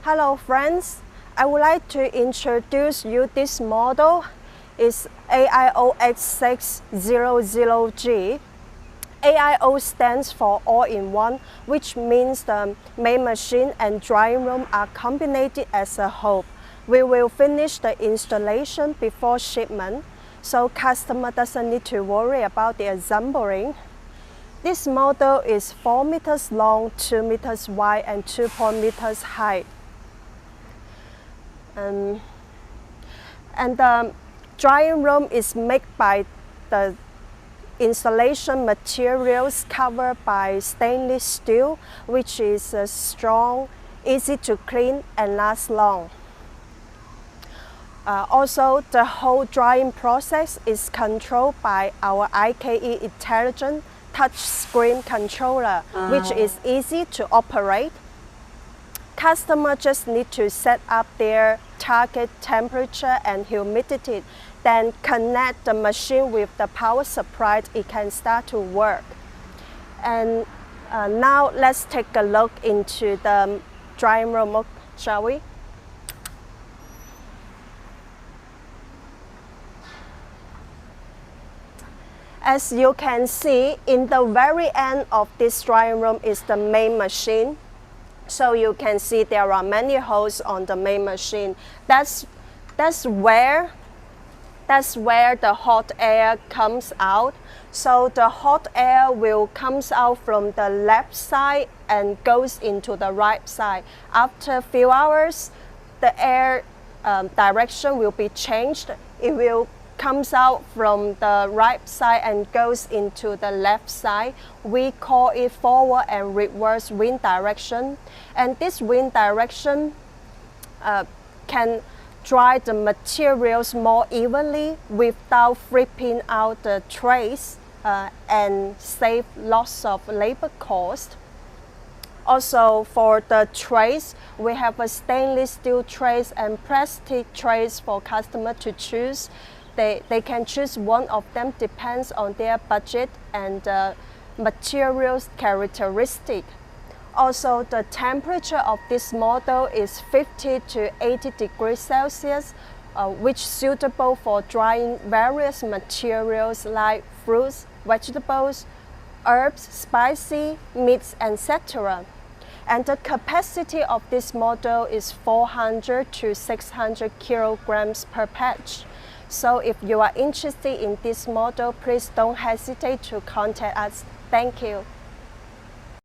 Hello friends, I would like to introduce you this model. It's AIO-S600G. AIO stands for all-in-one, which means the main machine and drying room are combined as a whole. We will finish the installation before shipment, so customer doesn't need to worry about the assembling. This model is 4 meters long, 2 meters wide, and 2 meters high. And the drying room is made by the insulation materials covered by stainless steel, which is strong, easy to clean, and lasts long. Also, the whole drying process is controlled by our IKE intelligent touch screen controller, which is easy to operate. Customers just need to set up their target temperature and humidity, then connect the machine with the power supply. It can start to work. And now let's take a look into the drying room, shall we? As you can see, in the very end of this drying room is the main machine. So you can see there are many holes on the main machine. That's where the hot air comes out. So the hot air will comes out from the left side and goes into the right side. After a few hours, the air direction will be changed. It will comes out from the right side and goes into the left side. We call it forward and reverse wind direction. And this wind direction can dry the materials more evenly without flipping out the trays and save lots of labor cost. Also, for the trays, we have a stainless steel trays and plastic trays for customer to choose. They can choose one of them, depends on their budget and materials characteristic. Also, the temperature of this model is 50 to 80 degrees Celsius, which is suitable for drying various materials like fruits, vegetables, herbs, spicy, meats, etc. And the capacity of this model is 400 to 600 kilograms per patch. So if you are interested in this model, please don't hesitate to contact us. Thank you.